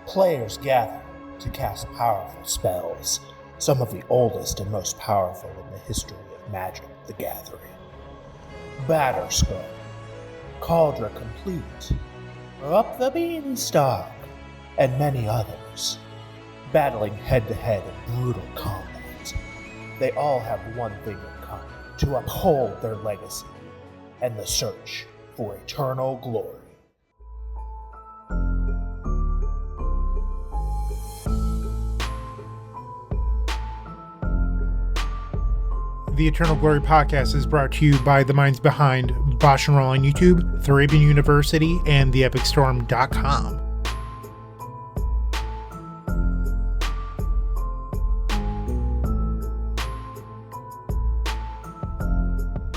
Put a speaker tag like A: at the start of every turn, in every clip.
A: Players gather to cast powerful spells, some of the oldest and most powerful in the history of Magic the Gathering. Batter Square, Cauldron Complete, Up the Beanstalk, and many others, battling head-to-head in brutal combat. They all have one thing in common: to uphold their legacy and the search for eternal glory.
B: The Eternal Glory podcast is brought to you by the minds behind BoshNRoll on YouTube, ThrabenU University, and theepicstorm.com.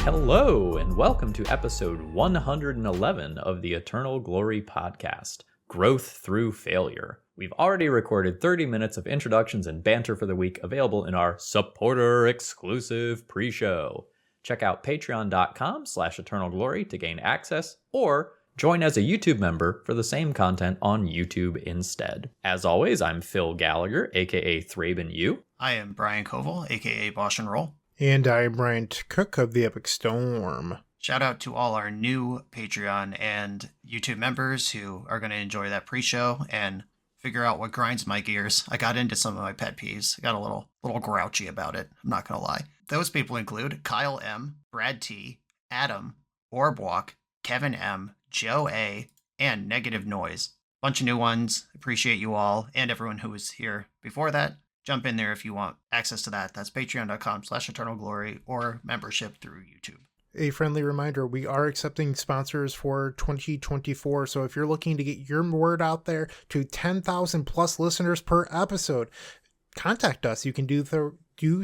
C: Hello, and welcome to episode 111 of the Eternal Glory podcast, Growth Through Failure. We've already recorded 30 minutes of introductions and banter for the week available in our supporter-exclusive pre-show. Check out patreon.com/eternalglory to gain access, or join as a YouTube member for the same content on YouTube instead. As always, I'm Phil Gallagher, aka ThrabenU.
D: I am Brian Coval, aka BoshNRoll.
B: And I'm Bryant Cook of the Epic Storm.
D: Shout out to all our new Patreon and YouTube members who are going to enjoy that pre-show and figure out what grinds my gears. I got into some of my pet peeves. I got a little grouchy about it. I'm not going to lie. Those people include Kyle M., Brad T., Adam, Orbwalk, Kevin M., Joe A., and Negative Noise. Bunch of new ones. Appreciate you all and everyone who was here before that. Jump in there if you want access to that. That's patreon.com/eternalglory or membership through YouTube.
B: A friendly reminder, we are accepting sponsors for 2024, so if you're looking to get your word out there to 10,000 plus listeners per episode, contact us. You can do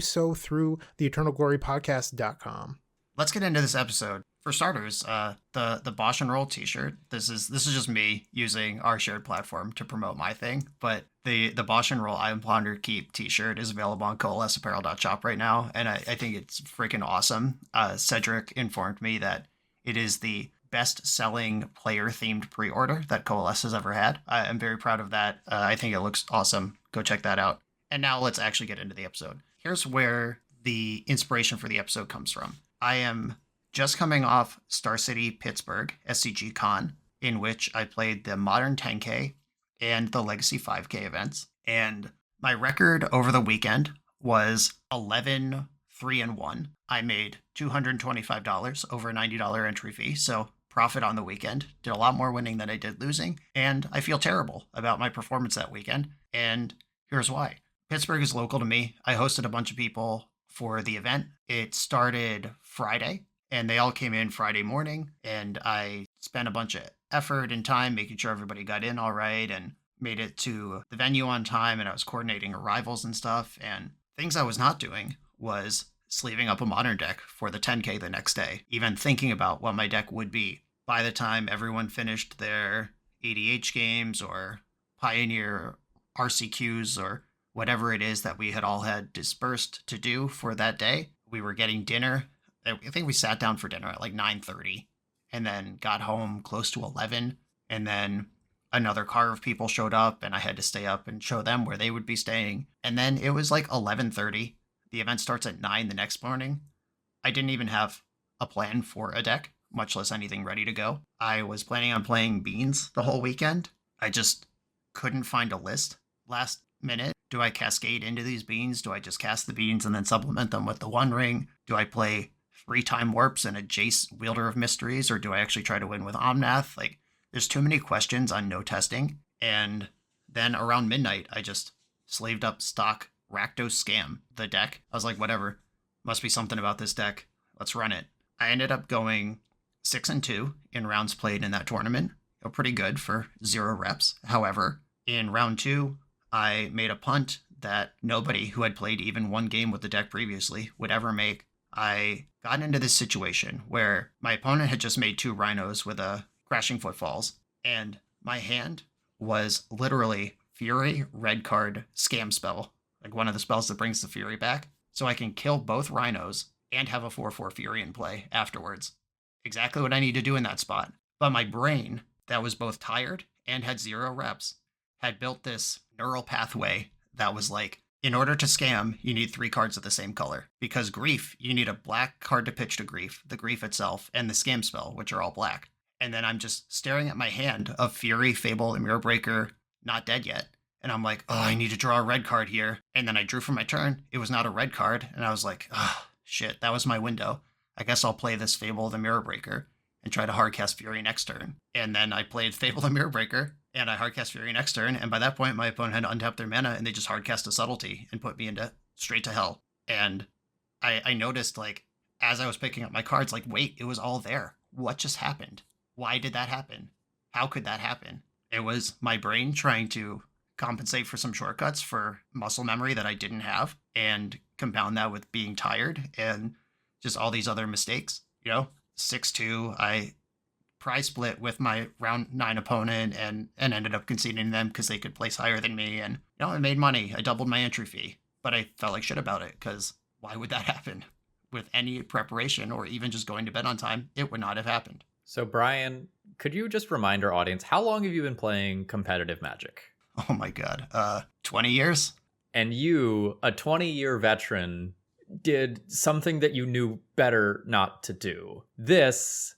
B: so through theeternalglorypodcast.com.
D: Let's get into this episode. For starters, the BoshNRoll t-shirt. This is just me using our shared platform to promote my thing, but the BoshNRoll I Ponder Keep t-shirt is available on coalesceapparel.shop right now, and I think it's freaking awesome. Cedric informed me that it is the best-selling player-themed pre-order that Coalesce has ever had. I'm very proud of that. I think it looks awesome. Go check that out. And now let's actually get into the episode. Here's where the inspiration for the episode comes from. I am just coming off Star City Pittsburgh SCG Con, in which I played the Modern 10K and the Legacy 5K events. And my record over the weekend was 11-3-1. I made $225 over a $90 entry fee, so profit on the weekend. Did a lot more winning than I did losing, and I feel terrible about my performance that weekend, and here's why. Pittsburgh is local to me. I hosted a bunch of people for the event. It started Friday, and they all came in Friday morning, and I spent a bunch of effort and time making sure everybody got in all right and made it to the venue on time, and I was coordinating arrivals and stuff. And things I was not doing was sleeving up a Modern deck for the 10K the next day, even thinking about what my deck would be. By the time everyone finished their ADH games or Pioneer RCQs or whatever it is that we had all had dispersed to do for that day, we were getting dinner. I think we sat down for dinner at like 9:30 and then got home close to 11. And then another car of people showed up and I had to stay up and show them where they would be staying. And then it was like 11:30. The event starts at 9 the next morning. I didn't even have a plan for a deck, much less anything ready to go. I was planning on playing Beans the whole weekend. I just couldn't find a list. Last minute, do I cascade into these Beans? Do I just cast the Beans and then supplement them with the One Ring? Do I play 3-time warps and a Jace Wielder of Mysteries, or do I actually try to win with Omnath? Like, there's too many questions on no testing. And then around midnight, I just slaved up stock Rakdos Scam, the deck. I was like, whatever, must be something about this deck. Let's run it. I ended up going 6-2 in rounds played in that tournament. Pretty good for 0 reps. However, in round 2, I made a punt that nobody who had played even one game with the deck previously would ever make. I got into this situation where my opponent had just made 2 rhinos with a Crashing Footfalls, and my hand was literally Fury, red card, Scam spell, like one of the spells that brings the Fury back, so I can kill both rhinos and have a 4/4 Fury in play afterwards. Exactly what I need to do in that spot. But my brain, that was both tired and had 0 reps, had built this neural pathway that was like, in order to scam, you need 3 cards of the same color. Because grief, you need a black card to pitch to grief, the grief itself, and the scam spell, which are all black. And then I'm just staring at my hand of Fury, Fable, and Mirror Breaker, not dead yet. And I'm like, oh, I need to draw a red card here. And then I drew for my turn. It was not a red card. And I was like, oh, shit, that was my window. I guess I'll play this Fable, the Mirror Breaker, and try to hardcast Fury next turn. And then I played Fable, the Mirror Breaker, and I hardcast Fury next turn. And by that point, my opponent had to untap their mana, and they just hardcast a Subtlety and put me into straight to hell. And I noticed, like, as I was picking up my cards, like, wait, it was all there. What just happened? Why did that happen? How could that happen? It was my brain trying to compensate for some shortcuts for muscle memory that I didn't have, and compound that with being tired and just all these other mistakes. 6-2, I prize split with my round 9 opponent and ended up conceding them because they could place higher than me, and I made money. I doubled my entry fee, but I felt like shit about it because why would that happen? With any preparation or even just going to bed on time, it would not have happened.
C: So Brian, could you just remind our audience, how long have you been playing competitive Magic?
D: Oh my God, 20 years?
C: And you, a 20-year veteran, did something that you knew better not to do. This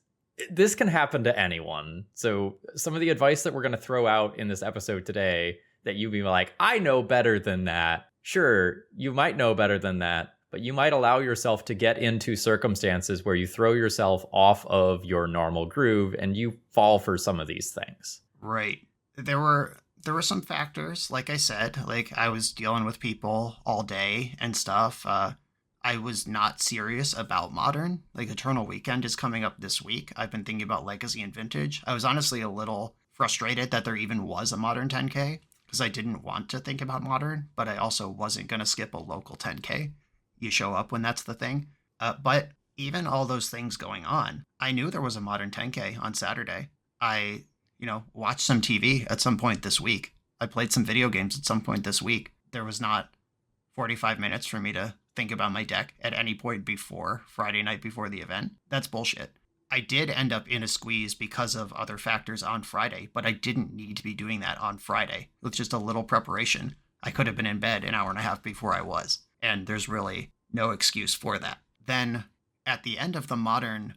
C: can happen to anyone. So some of the advice that we're going to throw out in this episode today that you'd be like, I know better than that. Sure, you might know better than that, but you might allow yourself to get into circumstances where you throw yourself off of your normal groove and you fall for some of these things.
D: Right. There were some factors, like I said, like I was dealing with people all day and stuff. I was not serious about Modern. Like Eternal Weekend is coming up this week. I've been thinking about Legacy and Vintage. I was honestly a little frustrated that there even was a Modern 10K because I didn't want to think about Modern, but I also wasn't going to skip a local 10K. You show up when that's the thing. But even all those things going on, I knew there was a Modern 10K on Saturday. I watched some TV at some point this week. I played some video games at some point this week. There was not 45 minutes for me to think about my deck at any point before Friday night before the event. That's bullshit. I did end up in a squeeze because of other factors on Friday, but I didn't need to be doing that on Friday. With just a little preparation, I could have been in bed an hour and a half before I was. And there's really no excuse for that. Then at the end of the Modern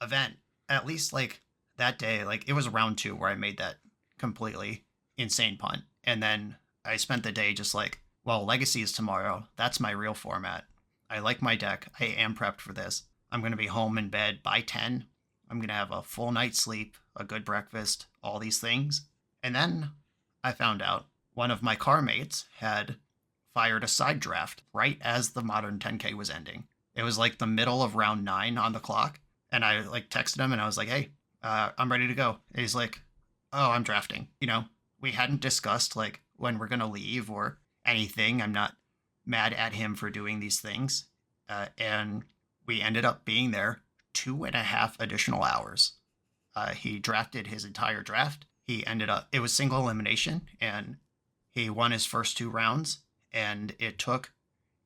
D: event, at least like that day, like it was round 2 where I made that completely insane punt. And then I spent the day just like, well, Legacy is tomorrow. That's my real format. I like my deck. I am prepped for this. I'm going to be home in bed by 10. I'm going to have a full night's sleep, a good breakfast, all these things. And then I found out one of my car mates had fired a side draft right as the Modern 10K was ending. It was like the middle of round 9 on the clock. And I like texted him and I was like, hey, I'm ready to go. And he's like, oh, I'm drafting. We hadn't discussed like when we're going to leave or anything. I'm not mad at him for doing these things. And we ended up being there 2.5 additional hours. He drafted his entire draft. It was single elimination, and he won his first 2 rounds. And it took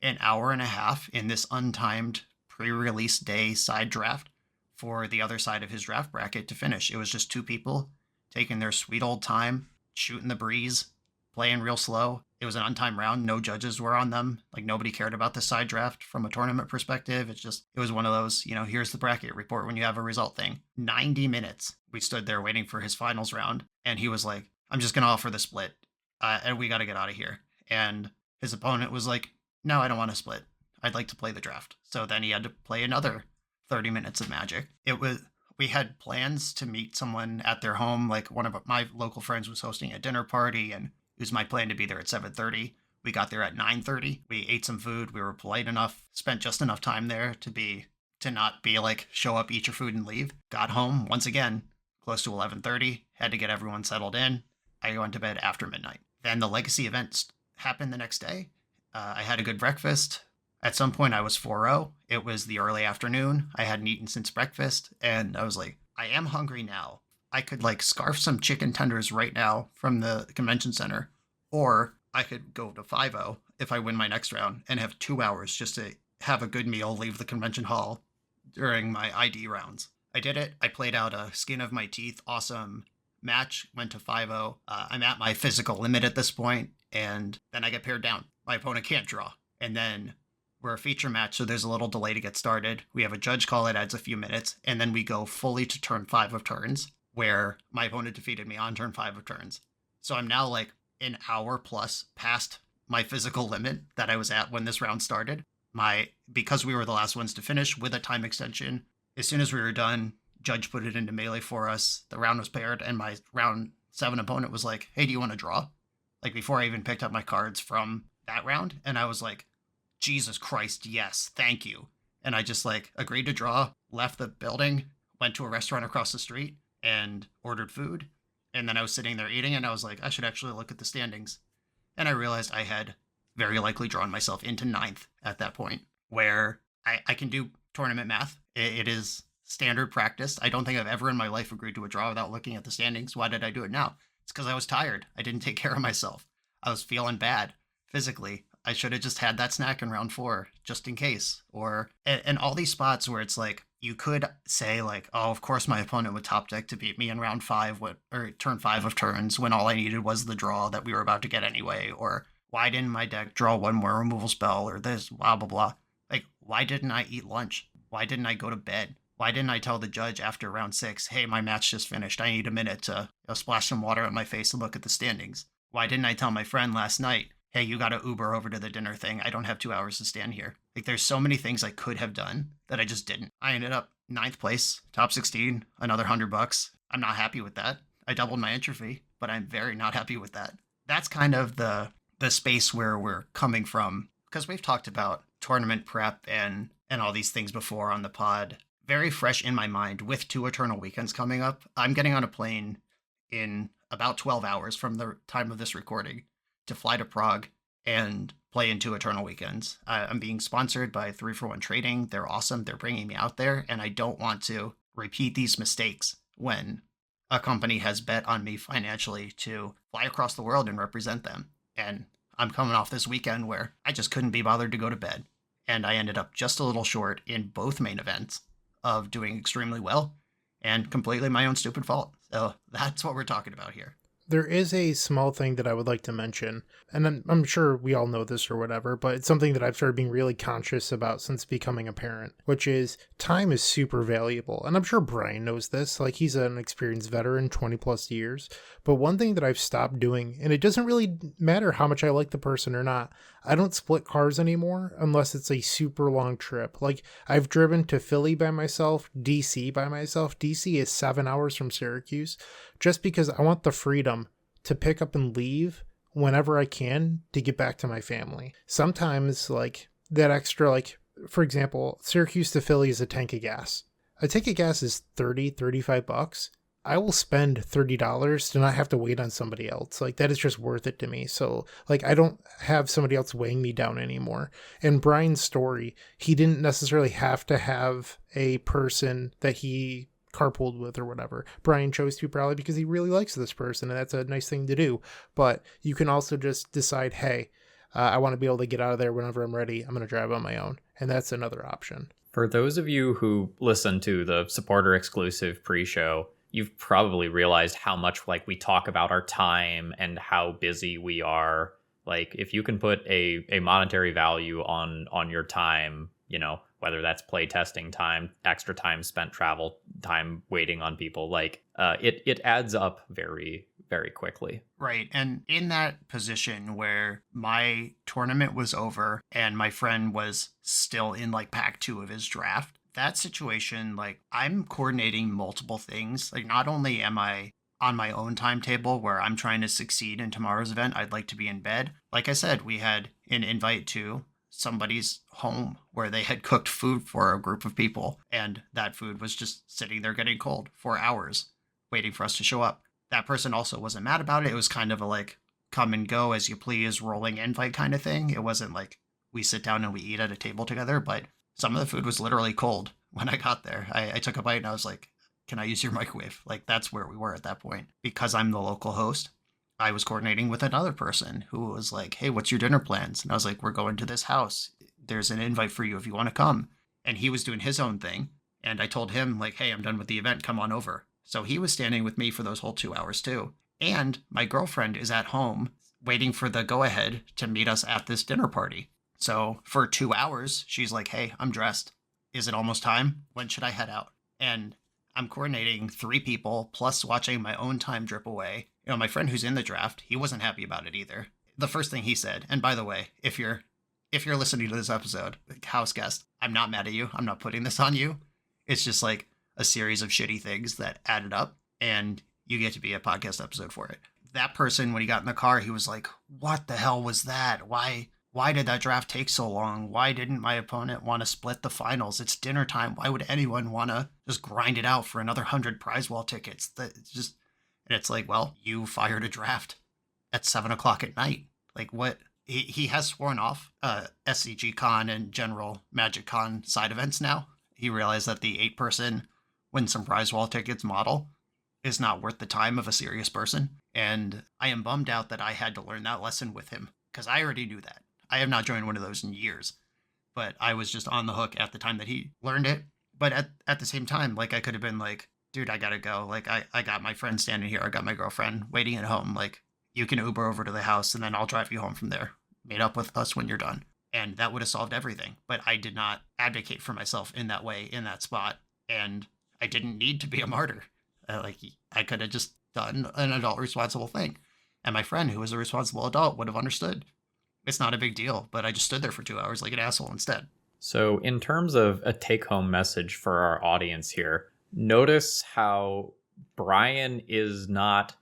D: an hour and a half in this untimed pre-release day side draft for the other side of his draft bracket to finish. It was just 2 people taking their sweet old time, shooting the breeze, playing real slow. It was an untimed round. No judges were on them. Like nobody cared about the side draft from a tournament perspective. It was one of those, here's the bracket, report when you have a result thing. 90 minutes. We stood there waiting for his finals round. And he was like, I'm just going to offer the split. And we got to get out of here. And his opponent was like, no, I don't want to split. I'd like to play the draft. So then he had to play another 30 minutes of Magic. We had plans to meet someone at their home. Like one of my local friends was hosting a dinner party, and it was my plan to be there at 7:30. We got there at 9:30. We ate some food. We were polite enough, spent just enough time there to not be like, show up, eat your food, and leave. Got home, once again, close to 11:30. Had to get everyone settled in. I went to bed after midnight. Then the Legacy event happened the next day. I had a good breakfast. At some point, I was 4-0. It was the early afternoon. I hadn't eaten since breakfast, and I was like, I am hungry now. I could like scarf some chicken tenders right now from the convention center, or I could go to 5-0 if I win my next round and have 2 hours just to have a good meal, leave the convention hall during my ID rounds. I did it. I played out a skin of my teeth, awesome match went to 5-0. I'm at my physical limit at this point, and then I get paired down. My opponent can't draw. And then we're a feature match, so there's a little delay to get started. We have a judge call that adds a few minutes, and then we go fully to turn 5 of turns, where my opponent defeated me on turn 5 of turns. So I'm now like an hour plus past my physical limit that I was at when this round started. Because we were the last ones to finish with a time extension, as soon as we were done, judge put it into melee for us. The round was paired, and my round 7 opponent was like, hey, do you want to draw? Like, before I even picked up my cards from that round. And I was like, Jesus Christ, yes, thank you. And I just like agreed to draw, left the building, went to a restaurant across the street and ordered food. And then I was sitting there eating, and I was like, I should actually look at the standings. And I realized I had very likely drawn myself into 9th at that point, where I can do tournament math. It is standard practice. I don't think I've ever in my life agreed to a draw without looking at the standings. Why did I do it now? It's because I was tired. I didn't take care of myself. I was feeling bad physically. I should have just had that snack in round 4 just in case. And all these spots where it's like, you could say like, oh, of course my opponent would top deck to beat me in round 5 or turn 5 of turns when all I needed was the draw that we were about to get anyway. Or why didn't my deck draw one more removal spell, or this, blah, blah, blah. Like, why didn't I eat lunch? Why didn't I go to bed? Why didn't I tell the judge after round 6, hey, my match just finished. I need a minute to splash some water on my face and look at the standings. Why didn't I tell my friend last night, hey, you got to Uber over to the dinner thing. I don't have 2 hours to stand here. Like, there's so many things I could have done that I just didn't. I ended up 9th place, top 16, another $100. I'm not happy with that. I doubled my entry fee, but I'm very not happy with that. That's kind of the space where we're coming from, because we've talked about tournament prep and all these things before on the pod. Very fresh in my mind with 2 Eternal weekends coming up. I'm getting on a plane in about 12 hours from the time of this recording to fly to Prague and play in 2 Eternal weekends. I'm being sponsored by 3-for-1 Trading. They're awesome. They're bringing me out there, and I don't want to repeat these mistakes when a company has bet on me financially to fly across the world and represent them. And I'm coming off this weekend where I just couldn't be bothered to go to bed. And I ended up just a little short in both main events of doing extremely well, and completely my own stupid fault. So that's what we're talking about here.
B: There is a small thing that I would like to mention, and I'm sure we all know this or whatever, but it's something that I've started being really conscious about since becoming a parent, which is time is super valuable. And I'm sure Brian knows this, like he's an experienced veteran, 20 plus years. But one thing that I've stopped doing, and it doesn't really matter how much I like the person or not, I don't split cars anymore unless it's a super long trip. Like, I've driven to Philly by myself, DC by myself. DC is 7 hours from Syracuse, just because I want the freedom to pick up and leave whenever I can to get back to my family. Sometimes, like, that extra, like, for example, Syracuse to Philly is a tank of gas. A tank of gas is $35. I will spend $30 to not have to wait on somebody else. Like, that is just worth it to me. So, like, I don't have somebody else weighing me down anymore. In Brian's story, he didn't necessarily have to have a person that he carpooled with or whatever. Brian chose to probably because he really likes this person, and that's a nice thing to do. But you can also just decide, hey, I want to be able to get out of there whenever I'm ready. I'm going to drive on my own. And that's another option.
C: For those of you who listen to the supporter exclusive pre-show, you've probably realized how much like we talk about our time and how busy we are. Like, if you can put a monetary value on your time, you know, whether that's play testing time, extra time spent travel time waiting on people, like it adds up very, very quickly.
D: Right. And in that position where my tournament was over and my friend was still in like pack 2 of his draft, that situation, like, I'm coordinating multiple things. Like, not only am I on my own timetable where I'm trying to succeed in tomorrow's event, I'd like to be in bed. Like I said, we had an invite to somebody's home where they had cooked food for a group of people, and that food was just sitting there getting cold for hours, waiting for us to show up. That person also wasn't mad about it. It was kind of a like, come and go as you please, rolling invite kind of thing. It wasn't like we sit down and we eat at a table together, but some of the food was literally cold when I got there. I took a bite and I was like, can I use your microwave? Like, that's where we were at that point. Because I'm the local host, I was coordinating with another person who was like, hey, what's your dinner plans? And I was like, we're going to this house. There's an invite for you if you want to come. And he was doing his own thing. And I told him, like, hey, I'm done with the event. Come on over. So he was standing with me for those whole 2 hours too. And my girlfriend is at home waiting for the go-ahead to meet us at this dinner party. So for 2 hours, she's like, hey, I'm dressed. Is it almost time? When should I head out? And I'm coordinating 3 people plus watching my own time drip away. You know, my friend who's in the draft, he wasn't happy about it either. The first thing he said, and by the way, if you're listening to this episode, house guest, I'm not mad at you. I'm not putting this on you. It's just like a series of shitty things that added up, and you get to be a podcast episode for it. That person, when he got in the car, he was like, what the hell was that? Why did that draft take so long? Why didn't my opponent want to split the finals? It's dinner time. Why would anyone want to just grind it out for another 100 prize wall tickets? And it's like, well, you fired a draft at 7 o'clock at night. Like, what? He has sworn off SCG Con and General Magic Con side events now. He realized that the 8-person win some prize wall tickets model is not worth the time of a serious person. And I am bummed out that I had to learn that lesson with him, because I already knew that. I have not joined one of those in years, but I was just on the hook at the time that he learned it. But at the same time, like, I could have been like, dude, I gotta go. Like, I got my friend standing here. I got my girlfriend waiting at home. Like, you can Uber over to the house and then I'll drive you home from there. Meet up with us when you're done. And that would have solved everything. But I did not advocate for myself in that way, in that spot. And I didn't need to be a martyr. I could have just done an adult responsible thing. And my friend, who was a responsible adult, would have understood. It's not a big deal, but I just stood there for 2 hours like an asshole instead.
C: So in terms of a take-home message for our audience here, notice how Brian is not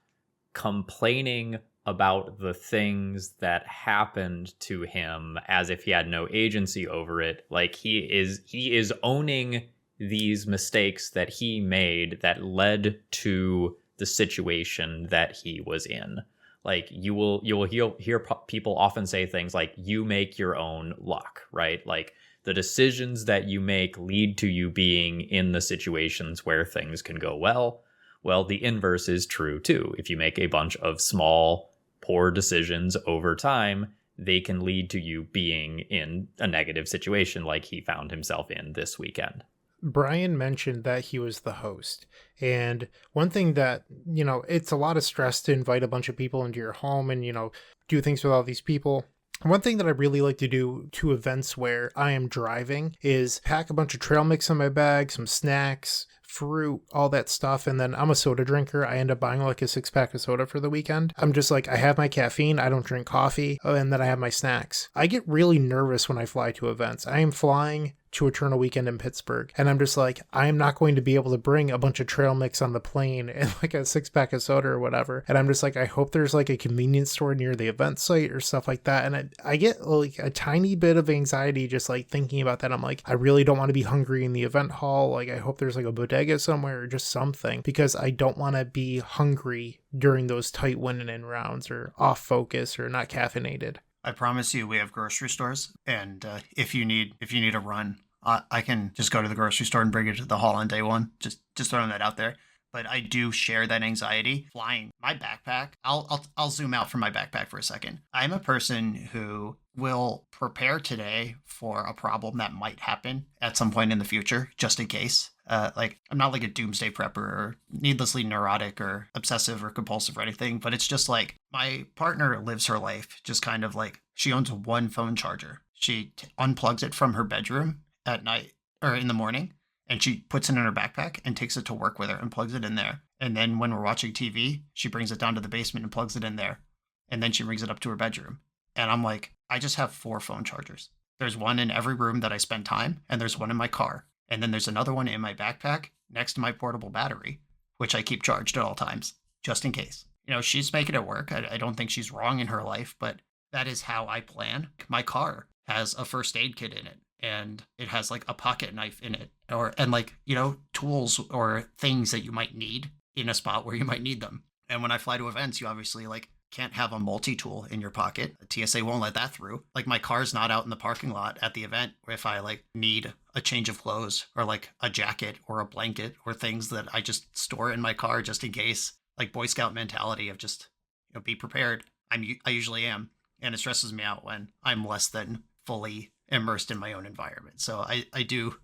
C: complaining about the things that happened to him as if he had no agency over it. Like, he is owning these mistakes that he made that led to the situation that he was in. Like, you will hear people often say things like, you make your own luck, right? Like, the decisions that you make lead to you being in the situations where things can go well. Well, the inverse is true too. If you make a bunch of small, poor decisions over time, they can lead to you being in a negative situation like he found himself in this weekend.
B: Brian mentioned that he was the host. And one thing that, it's a lot of stress to invite a bunch of people into your home and, do things with all these people. One thing that I really like to do to events where I am driving is pack a bunch of trail mix in my bag, some snacks, fruit, all that stuff. And then I'm a soda drinker. I end up buying like a 6-pack of soda for the weekend. I'm just like, I have my caffeine. I don't drink coffee. And then I have my snacks. I get really nervous when I fly to events. I am flying to Eternal Weekend in Pittsburgh. And I'm just like, I am not going to be able to bring a bunch of trail mix on the plane and like a 6-pack of soda or whatever. And I'm just like, I hope there's like a convenience store near the event site or stuff like that. And I get like a tiny bit of anxiety just like thinking about that. I'm like, I really don't want to be hungry in the event hall. Like, I hope there's like a bodega somewhere or just something, because I don't want to be hungry during those tight win and in rounds or off focus or not caffeinated.
D: I promise you, we have grocery stores, and if you need a run, I can just go to the grocery store and bring it to the hall on day one. Just throwing that out there. But I do share that anxiety flying my backpack. I'll zoom out from my backpack for a second. I'm a person who will prepare today for a problem that might happen at some point in the future, just in case. I'm not like a doomsday prepper or needlessly neurotic or obsessive or compulsive or anything, but it's just like my partner lives her life just kind of like, she owns one phone charger. She unplugs it from her bedroom at night or in the morning, and she puts it in her backpack and takes it to work with her and plugs it in there. And then when we're watching TV, she brings it down to the basement and plugs it in there. And then she brings it up to her bedroom. And I'm like, I just have 4 phone chargers. There's one in every room that I spend time, and there's one in my car. And then there's another one in my backpack next to my portable battery, which I keep charged at all times, just in case. She's making it work. I don't think she's wrong in her life, but that is how I plan. My car has a first aid kit in it, and it has like a pocket knife in it, and tools or things that you might need in a spot where you might need them. And when I fly to events, you obviously can't have a multi-tool in your pocket. TSA won't let that through. Like, my car's not out in the parking lot at the event if I need a change of clothes or like a jacket or a blanket or things that I just store in my car just in case. Like Boy Scout mentality of just, be prepared. I usually am. And it stresses me out when I'm less than fully immersed in my own environment. So I do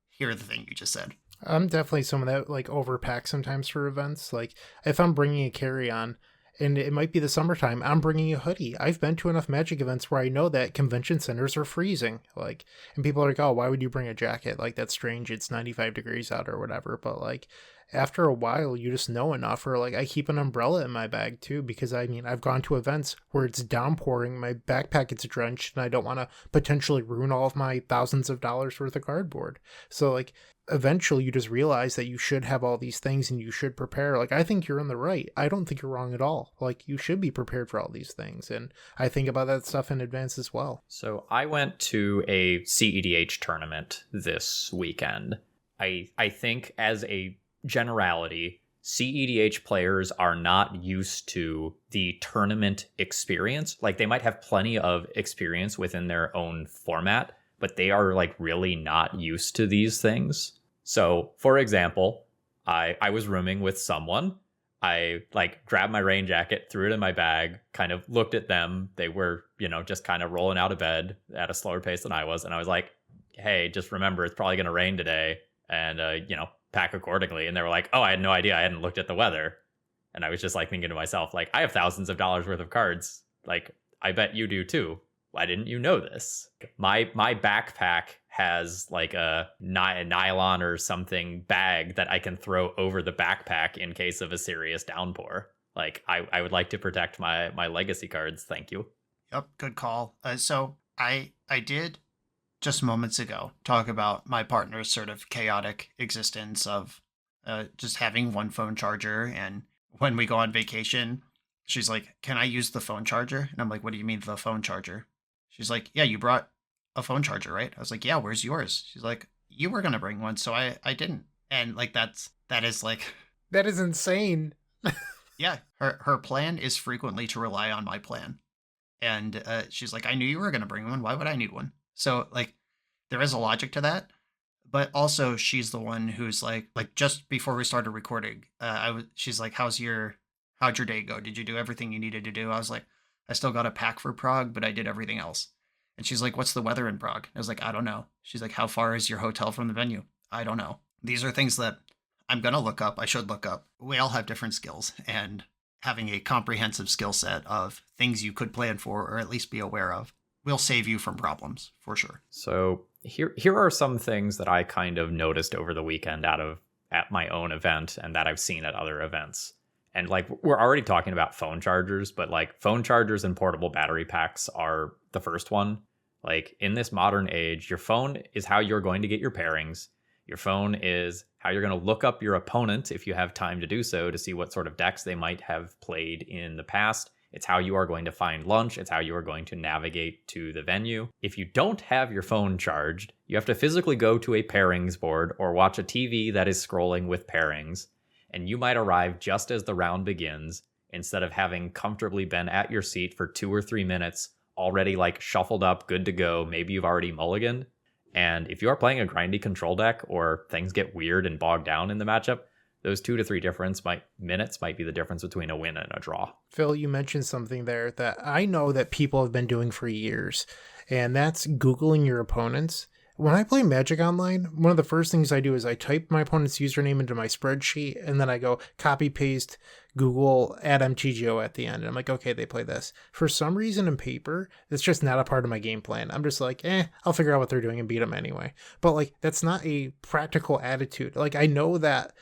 D: hear the thing you just said.
B: I'm definitely someone that like overpacks sometimes for events. Like if I'm bringing a carry-on and it might be the summertime, I'm bringing a hoodie. I've been to enough Magic events where I know that convention centers are freezing. Like, and people are like, "Oh, why would you bring a jacket? Like that's strange. It's 95 degrees out or whatever." But like after a while, you just know enough. Or like I keep an umbrella in my bag too because I mean I've gone to events where it's downpouring, my backpack gets drenched, and I don't want to potentially ruin all of my thousands of dollars worth of cardboard. So like eventually you just realize that you should have all these things and you should prepare. Like I think you're in the right. I don't think you're wrong at all. Like you should be prepared for all these things, and I think about that stuff in advance as well.
C: So I went to a CEDH tournament this weekend. I think as a generality, CEDH players are not used to the tournament experience. Like they might have plenty of experience within their own format, but they are like really not used to these things. So, for example, I was rooming with someone. I like grabbed my rain jacket, threw it in my bag, kind of looked at them. They were, just kind of rolling out of bed at a slower pace than I was. And I was like, hey, just remember, it's probably going to rain today and, pack accordingly. And they were like, oh, I had no idea. I hadn't looked at the weather. And I was just like thinking to myself, like, I have thousands of dollars worth of cards. Like, I bet you do too. Why didn't you know this? My backpack has like a nylon or something bag that I can throw over the backpack in case of a serious downpour. Like I would like to protect my legacy cards. Thank you.
D: Yep, good call. So I did just moments ago talk about my partner's sort of chaotic existence of just having one phone charger, and when we go on vacation, she's like, "Can I use the phone charger?" And I'm like, "What do you mean the phone charger?" She's like, "Yeah, you brought a phone charger, right?" I was like, "Yeah, where's yours?" She's like, "You were going to bring one, so I didn't." And like, that is like,
B: that is insane.
D: yeah, her plan is frequently to rely on my plan. And she's like, "I knew you were going to bring one. Why would I need one?" So like, there is a logic to that. But also she's the one who's like just before we started recording, she's like, how'd your day go? Did you do everything you needed to do? I was like, I still got a pack for Prague, but I did everything else. And she's like, what's the weather in Prague? I was like, I don't know. She's like, how far is your hotel from the venue? I don't know. These are things that I'm going to look up. I should look up. We all have different skills, and having a comprehensive skill set of things you could plan for or at least be aware of will save you from problems for sure.
C: So here are some things that I kind of noticed over the weekend at my own event and that I've seen at other events. And like, we're already talking about phone chargers, but like phone chargers and portable battery packs are the first one. Like in this modern age, your phone is how you're going to get your pairings. Your phone is how you're going to look up your opponent if you have time to do so, to see what sort of decks they might have played in the past. It's how you are going to find lunch. It's how you are going to navigate to the venue. If you don't have your phone charged, you have to physically go to a pairings board or watch a TV that is scrolling with pairings, and you might arrive just as the round begins, instead of having comfortably been at your seat for 2 or 3 minutes, already like shuffled up, good to go. Maybe you've already mulliganed. And if you are playing a grindy control deck or things get weird and bogged down in the matchup, those 2 to 3 minutes might be the difference between a win and a draw.
B: Phil, you mentioned something there that I know that people have been doing for years, and that's Googling your opponents. When I play Magic Online, one of the first things I do is I type my opponent's username into my spreadsheet, and then I go copy, paste, Google, add MTGO at the end. And I'm like, okay, they play this. For some reason in paper, it's just not a part of my game plan. I'm just like, I'll figure out what they're doing and beat them anyway. But like, that's not a practical attitude. Like, I know that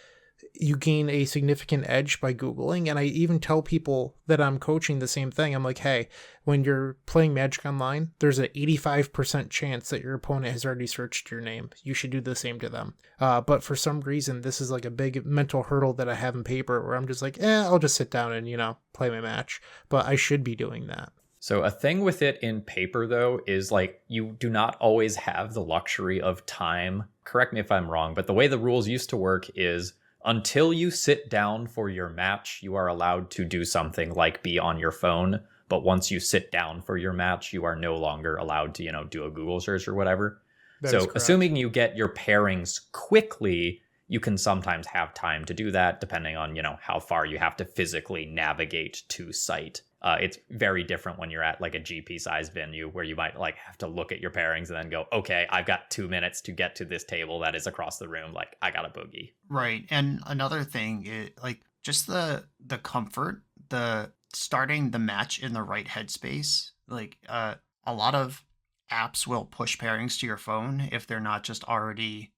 B: you gain a significant edge by Googling. And I even tell people that I'm coaching the same thing. I'm like, hey, when you're playing Magic Online, there's an 85% chance that your opponent has already searched your name. You should do the same to them. But for some reason, this is like a big mental hurdle that I have in paper where I'm just like, I'll just sit down and, play my match. But I should be doing that.
C: So a thing with it in paper, though, is like you do not always have the luxury of time. Correct me if I'm wrong, but the way the rules used to work is until you sit down for your match, you are allowed to do something like be on your phone. But once you sit down for your match, you are no longer allowed to, do a Google search or whatever. So assuming you get your pairings quickly, you can sometimes have time to do that depending on, how far you have to physically navigate to site. It's very different when you're at like a GP sized venue where you might like have to look at your pairings and then go, okay, I've got 2 minutes to get to this table that is across the room. Like I got a boogie.
D: Right. And another thing is like just the comfort, the starting the match in the right headspace. Like a lot of apps will push pairings to your phone if they're not just already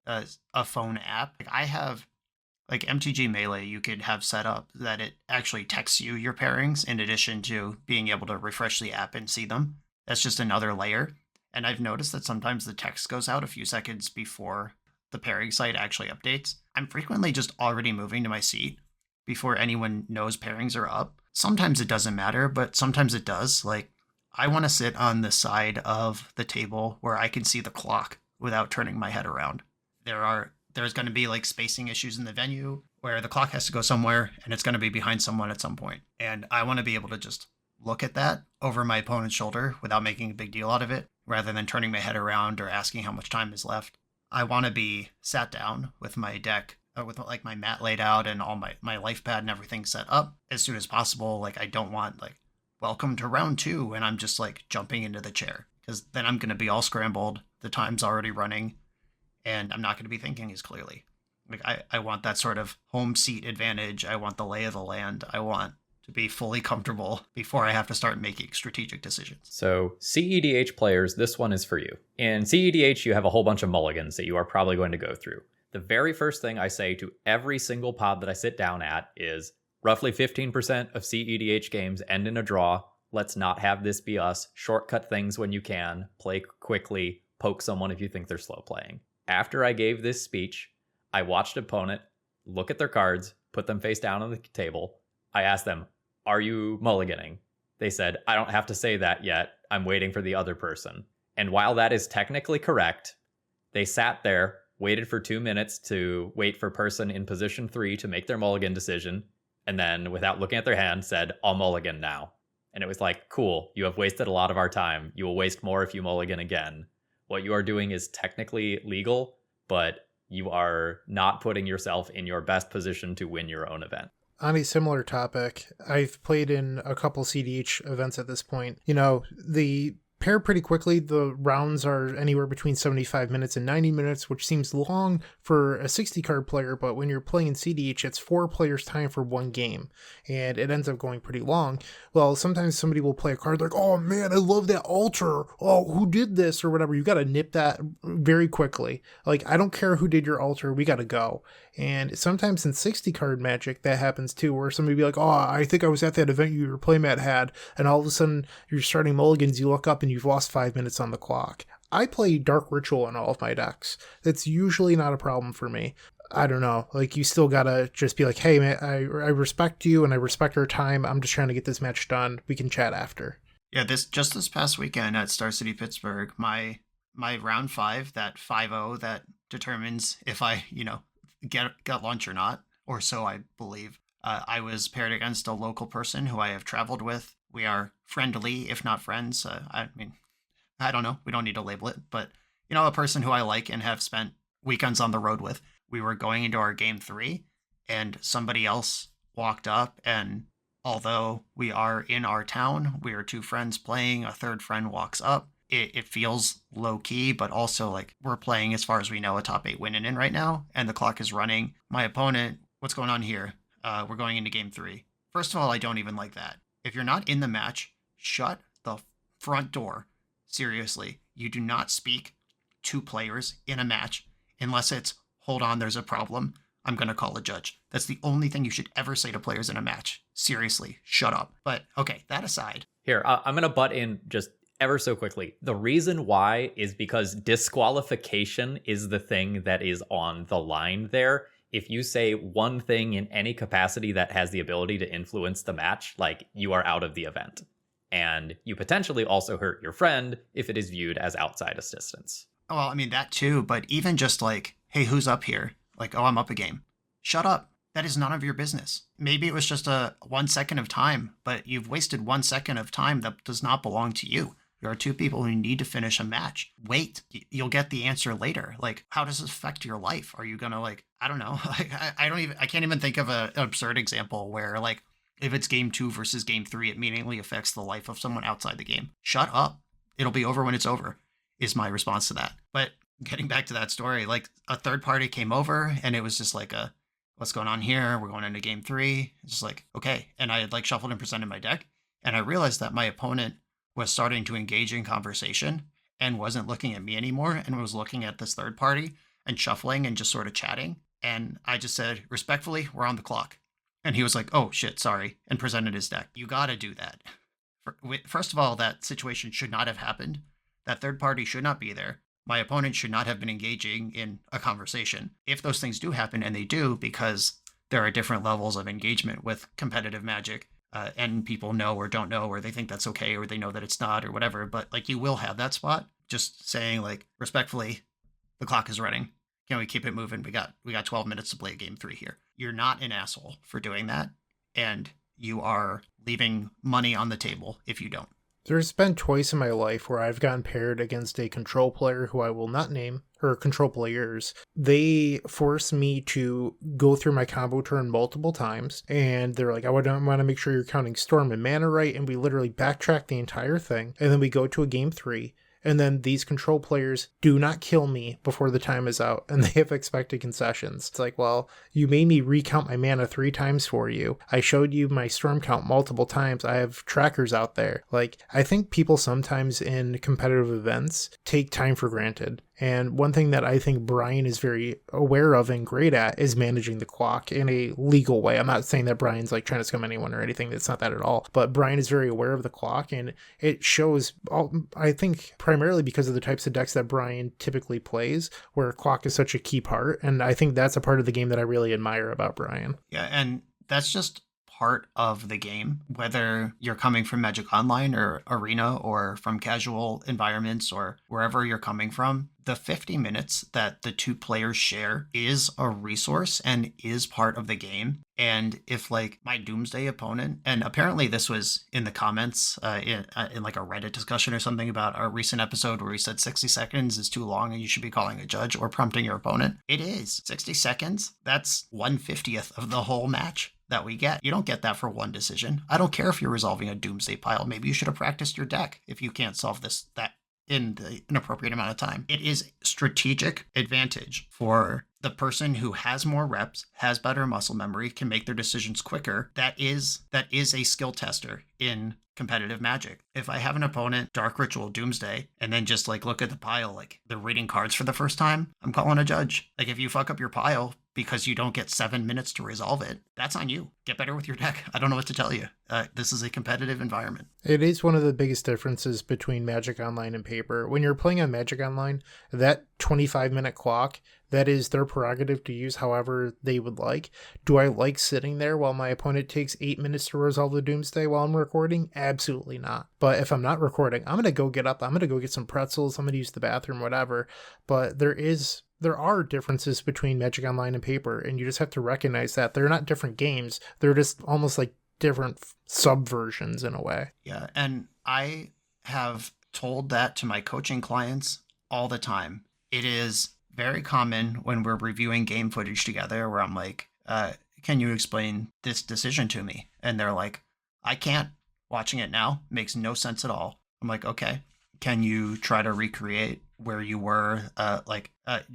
D: a phone app. Like I have like MTG Melee, you could have set up that it actually texts you your pairings in addition to being able to refresh the app and see them. That's just another layer. And I've noticed that sometimes the text goes out a few seconds before the pairing site actually updates. I'm frequently just already moving to my seat before anyone knows pairings are up. Sometimes it doesn't matter, but sometimes it does. Like I want to sit on the side of the table where I can see the clock without turning my head around. There's going to be like spacing issues in the venue where the clock has to go somewhere and it's going to be behind someone at some point. And I want to be able to just look at that over my opponent's shoulder without making a big deal out of it, rather than turning my head around or asking how much time is left. I want to be sat down with my deck, with like my mat laid out and all my life pad and everything set up as soon as possible. Like I don't want like, welcome to round 2, and I'm just like jumping into the chair, because then I'm going to be all scrambled. The time's already running. And I'm not going to be thinking as clearly. Like I want that sort of home seat advantage. I want the lay of the land. I want to be fully comfortable before I have to start making strategic decisions.
C: So CEDH players, this one is for you. In CEDH, you have a whole bunch of mulligans that you are probably going to go through. The very first thing I say to every single pod that I sit down at is roughly 15% of CEDH games end in a draw. Let's not have this be us. Shortcut things when you can. Play quickly. Poke someone if you think they're slow playing. After I gave this speech, I watched an opponent look at their cards, put them face down on the table. I asked them, are you mulliganing? They said, I don't have to say that yet. I'm waiting for the other person. And while that is technically correct, they sat there, waited for 2 minutes to wait for person in position 3 to make their mulligan decision, and then without looking at their hand said, I'll mulligan now. And it was like, cool, you have wasted a lot of our time. You will waste more if you mulligan again. What you are doing is technically legal, but you are not putting yourself in your best position to win your own event.
B: On a similar topic, I've played in a couple CDH events at this point. You know, the pair pretty quickly. The rounds are anywhere between 75 minutes and 90 minutes, which seems long for a 60 card player, but when you're playing CDH, it's 4 players' time for one game, and it ends up going pretty long. Well, sometimes somebody will play a card like, oh man, I love that altar. Oh, who did this or whatever. You got to nip that very quickly. Like, I don't care who did your altar. We got to go. And sometimes in 60 card Magic, that happens too, where somebody be like, oh, I think I was at that event your playmat had, and all of a sudden you're starting mulligans, you look up and you've lost 5 minutes on the clock. I play Dark Ritual in all of my decks. That's usually not a problem for me. I don't know, like, you still gotta just be like, hey man, I respect you and I respect our time. I'm just trying to get this match done. We can chat after.
D: Yeah, this past weekend at Star City Pittsburgh, my round 5, that 5-0 that determines if I, get lunch or not, or so I believe. I was paired against a local person who I have traveled with. We are friendly, if not friends. I mean, I don't know. We don't need to label it, but a person who I like and have spent weekends on the road with. We were going into our game 3, and somebody else walked up, and although we are in our town, we are 2 friends playing, a third friend walks up. It feels low key, but also like we're playing, as far as we know, a top 8 win in right now, and the clock is running. My opponent, what's going on here? We're going into game 3. First of all, I don't even like that. If you're not in the match, shut the front door. Seriously, you do not speak to players in a match unless it's, hold on, there's a problem. I'm going to call a judge. That's the only thing you should ever say to players in a match. Seriously, shut up. But okay, that aside.
C: Here, I'm going to butt in just ever so quickly. The reason why is because disqualification is the thing that is on the line there. If you say one thing in any capacity that has the ability to influence the match, like, you are out of the event. And you potentially also hurt your friend if it is viewed as outside assistance.
D: Well, I mean, that too, but even just like, hey, who's up here? Like, oh, I'm up a game. Shut up. That is none of your business. Maybe it was just a 1 second of time, but you've wasted 1 second of time that does not belong to you. There are 2 people who need to finish a match. Wait, you'll get the answer later. Like, how does this affect your life? Are you gonna, like, I don't know. Like, I can't even think of an absurd example where, like, If it's game 2 versus game 3, it meaningfully affects the life of someone outside the game. Shut up. It'll be over when it's over, is my response to that. But getting back to that story, like a third party came over and it was just like what's going on here? We're going into game 3. It's just like, okay. And I had like shuffled and presented my deck. And I realized that my opponent was starting to engage in conversation and wasn't looking at me anymore and was looking at this third party and shuffling and just sort of chatting. And I just said, respectfully, we're on the clock. And he was like, oh shit, sorry, and presented his deck. You got to do that. First of all, that situation should not have happened. That third party should not be there. My opponent should not have been engaging in a conversation. If those things do happen, and they do, because there are different levels of engagement with competitive Magic, and people know or don't know, or they think that's okay, or they know that it's not, or whatever, but like you will have that spot. Just saying like, respectfully, the clock is running. Can we keep it moving? We got 12 minutes to play game 3 here. You're not an asshole for doing that, and you are leaving money on the table if you don't.
B: There's been twice in my life where I've gotten paired against a control player who I will not name, or control players. They forced me to go through my combo turn multiple times, and they're like, I want to make sure you're counting Storm and mana right, and we literally backtrack the entire thing, and then we go to a game 3. And then these control players do not kill me before the time is out, and they have expected concessions. It's like, well, you made me recount my mana 3 times for you. I showed you my storm count multiple times. I have trackers out there. Like, I think people sometimes in competitive events take time for granted. And one thing that I think Brian is very aware of and great at is managing the clock in a legal way. I'm not saying that Brian's like trying to scum anyone or anything. It's not that at all. But Brian is very aware of the clock, and it shows, I think, primarily because of the types of decks that Brian typically plays, where clock is such a key part. And I think that's a part of the game that I really admire about Brian.
D: Yeah, and that's just part of the game, whether you're coming from Magic Online or Arena or from casual environments or wherever you're coming from. The 50 minutes that the two players share is a resource and is part of the game. And if like my Doomsday opponent, and apparently this was in the comments in like a Reddit discussion or something about our recent episode where we said 60 seconds is too long and you should be calling a judge or prompting your opponent. It is 60 seconds. That's 1/50th of the whole match that we get. You don't get that for one decision. I don't care if you're resolving a Doomsday pile. Maybe you should have practiced your deck if you can't solve that in an appropriate amount of time. It is strategic advantage for the person who has more reps, has better muscle memory, can make their decisions quicker. That is a skill tester in competitive Magic. If I have an opponent, Dark Ritual Doomsday, and then just like look at the pile, like they're reading cards for the first time, I'm calling a judge. Like if you fuck up your pile because you don't get 7 minutes to resolve it, that's on you. Get better with your deck. I don't know what to tell you. This is a competitive environment.
B: It is one of the biggest differences between Magic Online and paper. When you're playing on Magic Online, that 25-minute clock, that is their prerogative to use however they would like. Do I like sitting there while my opponent takes 8 minutes to resolve the Doomsday while I'm recording? Absolutely not. But if I'm not recording, I'm going to go get up. I'm going to go get some pretzels. I'm going to use the bathroom, whatever. But there are differences between Magic Online and paper, and you just have to recognize that they're not different games. They're just almost like different subversions in a way.
D: Yeah, and I have told that to my coaching clients all the time. It is very common when we're reviewing game footage together where I'm like, can you explain this decision to me? And they're like, I can't. Watching it now makes no sense at all. I'm like, okay, can you try to recreate where you were?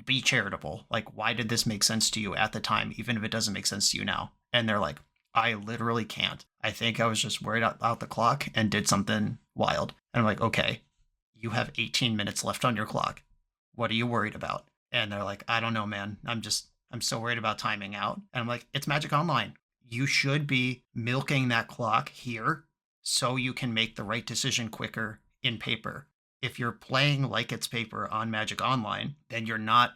D: Be charitable. Like, why did this make sense to you at the time, even if it doesn't make sense to you now? And they're like, I literally can't. I think I was just worried about the clock and did something wild. And I'm like, okay, you have 18 minutes left on your clock. What are you worried about? And they're like, I don't know, man. I'm so worried about timing out. And I'm like, it's Magic Online. You should be milking that clock here so you can make the right decision quicker in paper. If you're playing like it's paper on Magic Online, then you're not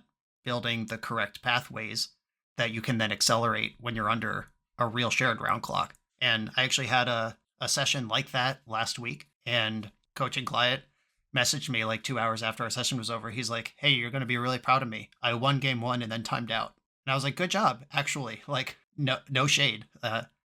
D: building the correct pathways that you can then accelerate when you're under a real shared round clock. And I actually had a session like that last week, and coaching client messaged me like 2 hours after our session was over. He's like, hey, you're going to be really proud of me. I won game 1 and then timed out. And I was like, good job, actually. Like, no shade.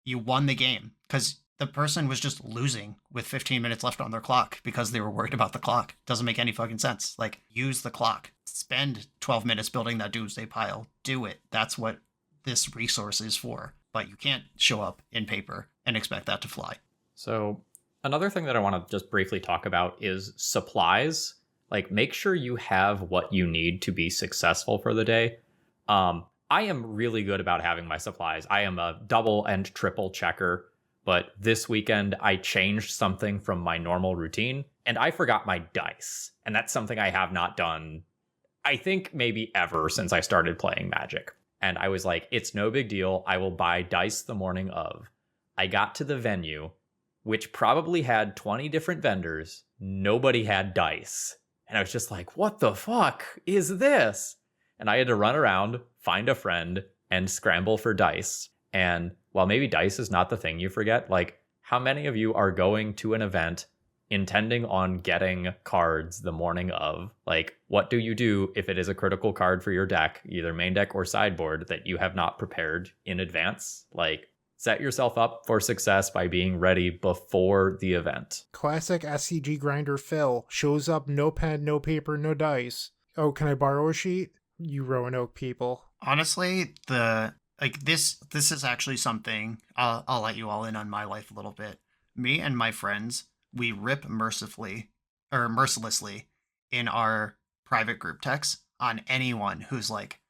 D: You won the game because the person was just losing with 15 minutes left on their clock because they were worried about the clock. Doesn't make any fucking sense. Like, use the clock. Spend 12 minutes building that Doomsday pile. Do it. That's what this resource is for. but you can't show up in paper and expect that to fly.
C: So another thing that I want to just briefly talk about is supplies. Like, make sure you have what you need to be successful for the day. I am really good about having my supplies. I am a double and triple checker, but this weekend I changed something from my normal routine and I forgot my dice. And that's something I have not done, I think maybe ever since I started playing Magic. And I was like, it's no big deal. I will buy dice the morning of. I got to the venue, which probably had 20 different vendors. Nobody had dice. And I was just like, what the fuck is this? And I had to run around, find a friend, and scramble for dice. And while maybe dice is not the thing you forget, like, how many of you are going to an event intending on getting cards the morning of? Like, what do you do if it is a critical card for your deck, either main deck or sideboard, that you have not prepared in advance? Like, set yourself up for success by being ready before the event.
B: Classic SCG grinder Phil shows up, no pen, no paper, no dice. Oh, can I borrow a sheet? You Roanoke people.
D: Honestly, this is actually something I'll let you all in on my life a little bit. Me and my friends, we rip mercilessly in our private group texts on anyone who's like,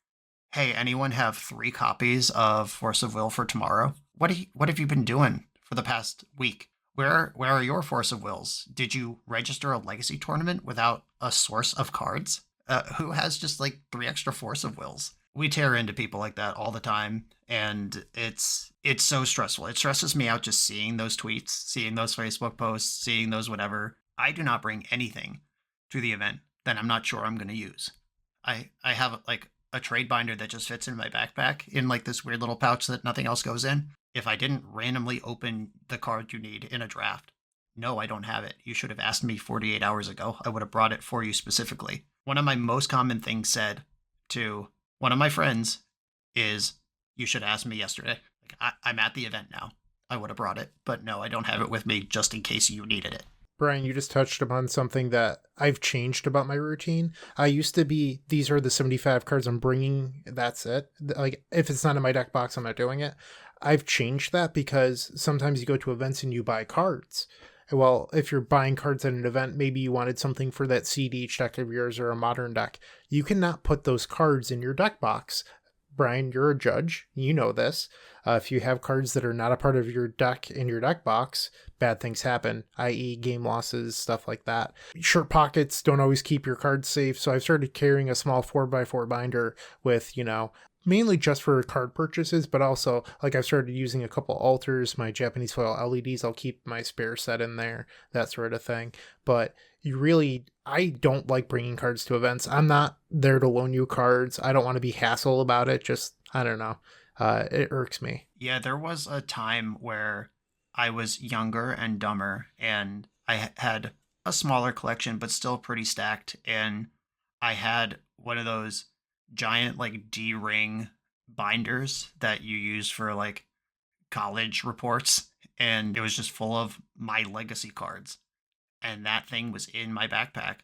D: hey, anyone have 3 copies of Force of Will for tomorrow? What have you been doing for the past week? Where are your Force of Wills? Did you register a legacy tournament without a source of cards? Who has just like 3 extra Force of Wills? We tear into people like that all the time, and it's so stressful. It stresses me out just seeing those tweets, seeing those Facebook posts, seeing those whatever. I do not bring anything to the event that I'm not sure I'm going to use. I have like a trade binder that just fits in my backpack in like this weird little pouch that nothing else goes in. If I didn't randomly open the card you need in a draft, no, I don't have it. You should have asked me 48 hours ago. I would have brought it for you specifically. One of my most common things said to one of my friends is, you should ask me yesterday. Like, I'm at the event now. I would have brought it, but no, I don't have it with me just in case you needed it.
B: Brian, you just touched upon something that I've changed about my routine. I used to be, these are the 75 cards I'm bringing, that's it. Like, if it's not in my deck box, I'm not doing it. I've changed that because sometimes you go to events and you buy cards. Well, if you're buying cards at an event, maybe you wanted something for that Cedh deck of yours or a modern deck. You cannot put those cards in your deck box. Brian, you're a judge. You know this. If you have cards that are not a part of your deck in your deck box, bad things happen, i.e. game losses, stuff like that. Shirt pockets don't always keep your cards safe, so I've started carrying a small 4x4 binder with, mainly just for card purchases, but also, like, I've started using a couple altars, my Japanese foil LEDs, I'll keep my spare set in there, that sort of thing. But I don't like bringing cards to events. I'm not there to loan you cards. I don't want to be hassle about it. Just, I don't know. It irks me.
D: Yeah, there was a time where I was younger and dumber, and I had a smaller collection, but still pretty stacked. And I had one of those giant like D-ring binders that you use for like college reports, and it was just full of my legacy cards, and that thing was in my backpack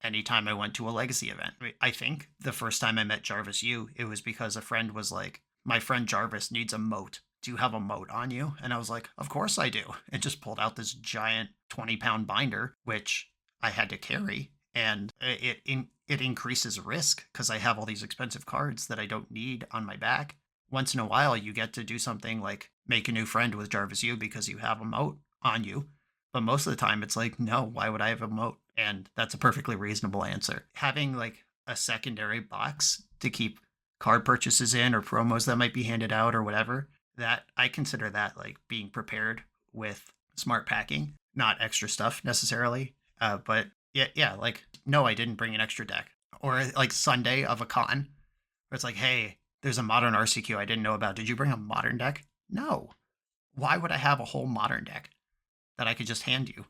D: anytime I went to a legacy event. I think the first time I met Jarvis Yu, it was because a friend was like, my friend Jarvis needs a moat. Do you have a moat on you? And I was like, of course I do. And just pulled out this giant 20-pound binder, which I had to carry. And it increases risk because I have all these expensive cards that I don't need on my back. Once in a while, you get to do something like make a new friend with Jarvis Yu because you have a moat on you. But most of the time, it's like, no, why would I have a moat? And that's a perfectly reasonable answer. Having like a secondary box to keep card purchases in or promos that might be handed out or whatever, that I consider that like being prepared with smart packing, not extra stuff necessarily. But yeah, like, no, I didn't bring an extra deck. Or like Sunday of a con, where it's like, hey, there's a modern RCQ I didn't know about. Did you bring a modern deck? No. Why would I have a whole modern deck that I could just hand you?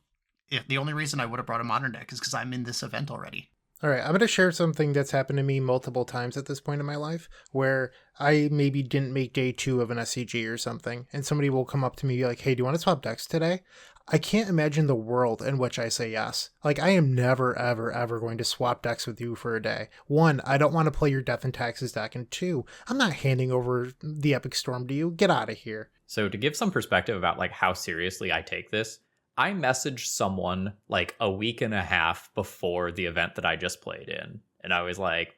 D: If the only reason I would have brought a modern deck is because I'm in this event already.
B: All right, I'm going to share something that's happened to me multiple times at this point in my life where I maybe didn't make day 2 of an SCG or something, and somebody will come up to me like, hey, do you want to swap decks today? I can't imagine the world in which I say yes. Like, I am never, ever, ever going to swap decks with you for a day. 1, I don't want to play your Death and Taxes deck, and 2, I'm not handing over the Epic Storm to you. Get out of here.
C: So to give some perspective about like how seriously I take this, I messaged someone like a week and a half before the event that I just played in. And I was like,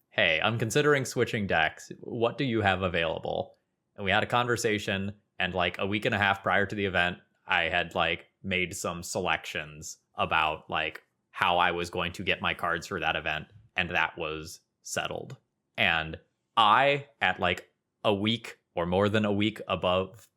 C: hey, I'm considering switching decks. What do you have available? And we had a conversation, and like a week and a half prior to the event, I had like made some selections about like how I was going to get my cards for that event. And that was settled. And I, at like a week or more than a week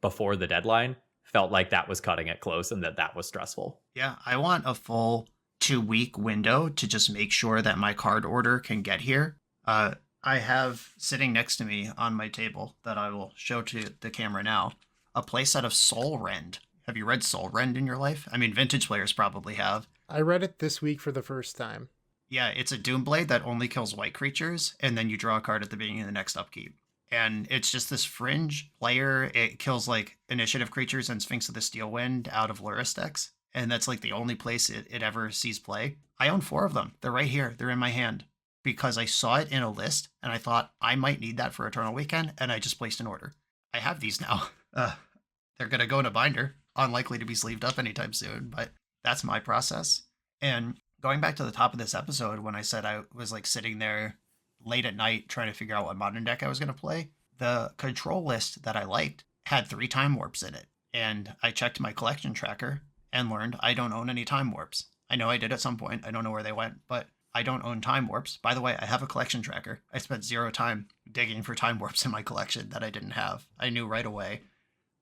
C: before the deadline, felt like that was cutting it close and that was stressful.
D: Yeah, I want a full 2-week window to just make sure that my card order can get here. I have sitting next to me on my table that I will show to the camera now, a playset of Soul Rend. Have you read Soul Rend in your life? I mean, vintage players probably have.
B: I read it this week for the first time.
D: Yeah, it's a Doomblade that only kills white creatures, and then you draw a card at the beginning of the next upkeep. And it's just this fringe player. It kills like initiative creatures and Sphinx of the Steelwind out of Luris decks. And that's like the only place it ever sees play. I own 4 of them. They're right here. They're in my hand because I saw it in a list and I thought I might need that for Eternal Weekend. And I just placed an order. I have these now. They're going to go in a binder. Unlikely to be sleeved up anytime soon, but that's my process. And going back to the top of this episode, when I said I was like sitting there late at night trying to figure out what modern deck I was going to play, the control list that I liked had 3 time warps in it. And I checked my collection tracker and learned I don't own any time warps. I know I did at some point. I don't know where they went, but I don't own time warps. By the way, I have a collection tracker. I spent 0 time digging for time warps in my collection that I didn't have. I knew right away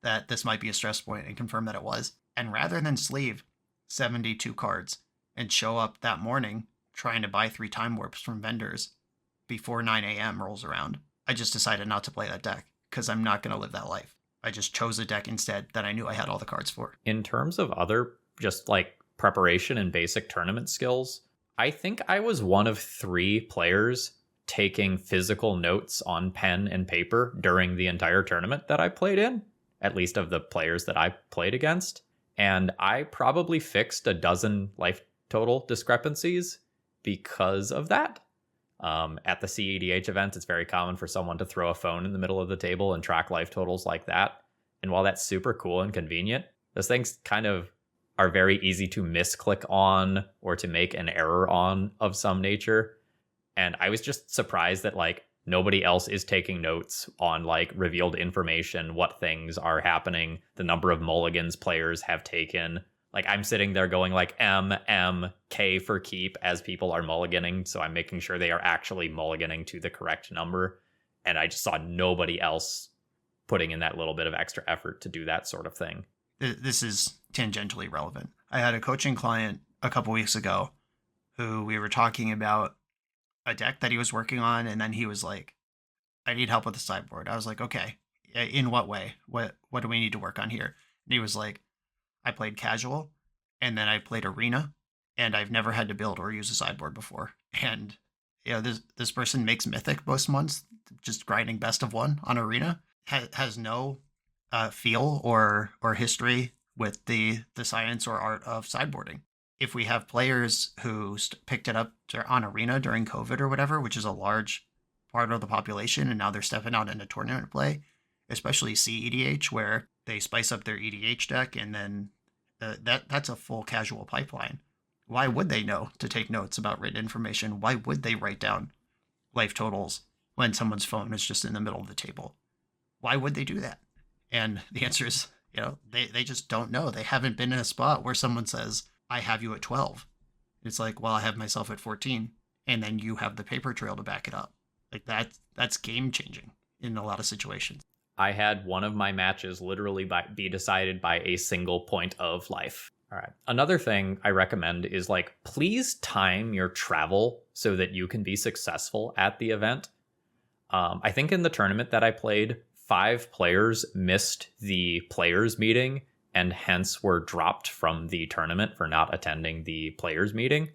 D: that this might be a stress point and confirmed that it was. And rather than sleeve 72 cards and show up that morning trying to buy 3 time warps from vendors before 9 a.m. rolls around, I just decided not to play that deck because I'm not going to live that life. I just chose a deck instead that I knew I had all the cards for.
C: In terms of other just like preparation and basic tournament skills, I think I was one of 3 players taking physical notes on pen and paper during the entire tournament that I played in, at least of the players that I played against. And I probably fixed a dozen life total discrepancies because of that. At the CEDH events, it's very common for someone to throw a phone in the middle of the table and track life totals like that. And while that's super cool and convenient, those things kind of are very easy to misclick on or to make an error on of some nature. And I was just surprised that like nobody else is taking notes on like revealed information, what things are happening, the number of mulligans players have taken. Like I'm sitting there going like K for keep as people are mulliganing. So I'm making sure they are actually mulliganing to the correct number. And I just saw nobody else putting in that little bit of extra effort to do that sort of thing.
D: This is tangentially relevant. I had a coaching client a couple weeks ago who we were talking about a deck that he was working on. And then he was like, I need help with the sideboard. I was like, okay, in what way? What do we need to work on here? And he was like, I played casual and then I played arena and I've never had to build or use a sideboard before. And you know, this person makes mythic most months, just grinding best of 1 on arena, has no feel or history with the science or art of sideboarding. If we have players who picked it up on arena during COVID or whatever, which is a large part of the population, and now they're stepping out into tournament play, especially CEDH, where they spice up their EDH deck, and then that's a full casual pipeline. Why would they know to take notes about written information? Why would they write down life totals when someone's phone is just in the middle of the table? Why would they do that? And the answer is, you know, they just don't know. They haven't been in a spot where someone says, I have you at 12. It's like, well, I have myself at 14. And then you have the paper trail to back it up. Like that's game changing in a lot of situations.
C: I had one of my matches literally be decided by a single point of life. All right. Another thing I recommend is like, please time your travel so that you can be successful at the event. I think in the tournament that I played, 5 players missed the players meeting and hence were dropped from the tournament for not attending the players meeting.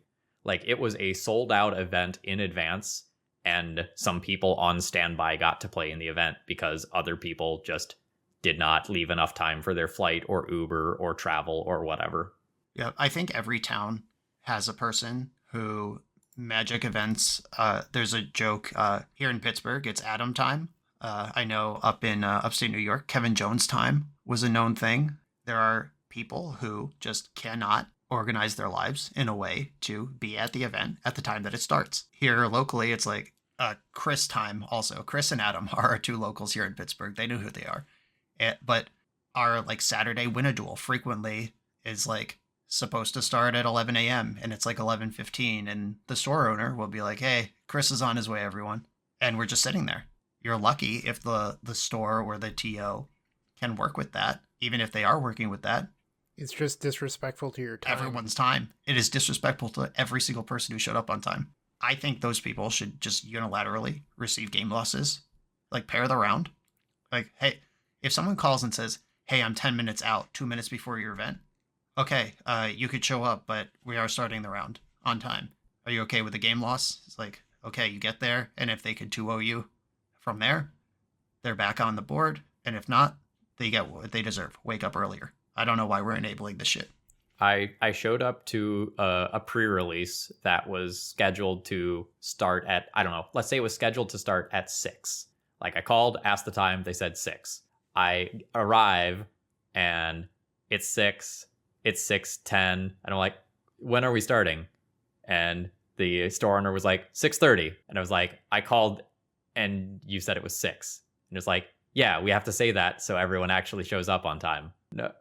C: Like, it was a sold out event in advance, and some people on standby got to play in the event because other people just did not leave enough time for their flight or Uber or travel or whatever.
D: Yeah, I think every town has a person who magic events. There's a joke here in Pittsburgh. It's Adam time. I know up in upstate New York, Kevin Jones time was a known thing. There are people who just cannot organize their lives in a way to be at the event at the time that it starts. Here locally, it's like Chris time also. Chris and Adam are our two locals here in Pittsburgh. They know who they are. But our like Saturday Win-A-Duel frequently is like supposed to start at 11 a.m. and it's like 11:15, and the store owner will be like, "Hey, Chris is on his way, everyone." And we're just sitting there. You're lucky if the store or the TO can work with that. Even if they are working with that,
B: It's just disrespectful to your time.
D: everyone's time. It is disrespectful to every single person who showed up on time. I think those people should just unilaterally receive game losses, like pair the round. Like, hey, if someone calls and says, "Hey, I'm 10 minutes out, 2 minutes before your event," okay, you could show up, but we are starting the round on time. Are you okay with the game loss? It's like, okay, you get there, and if they could 2-0 you from there, they're back on the board, and if not, they get what they deserve. Wake up earlier. I don't know why we're enabling this shit.
C: I showed up to a pre-release that was scheduled to start at, I don't know, let's say it was scheduled to start at 6. Like, I called, asked the time, they said 6. I arrive and it's 6, it's 6:10, and I'm like, when are we starting? And the store owner was like, 6:30. And I was like, I called and you said it was 6. And it's like, yeah, we have to say that so everyone actually shows up on time.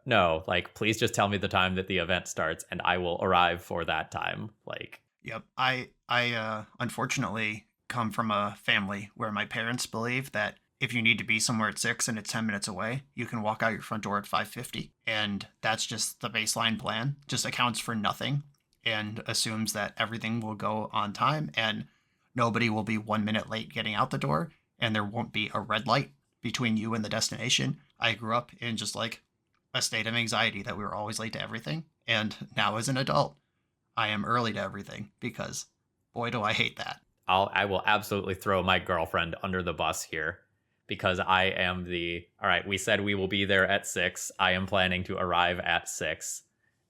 C: No, like, please just tell me the time that the event starts and I will arrive for that time. Like,
D: Yep. I unfortunately come from a family where my parents believe that if you need to be somewhere at 6 and it's 10 minutes away, you can walk out your front door at 5:50. And that's just the baseline plan, just accounts for nothing and assumes that everything will go on time and nobody will be 1 minute late getting out the door and there won't be a red light between you and the destination. I grew up in just like a state of anxiety that we were always late to everything. And now as an adult, I am early to everything because boy, do I hate that.
C: I will absolutely throw my girlfriend under the bus here because I am all right, we said we will be there at 6. I am planning to arrive at 6.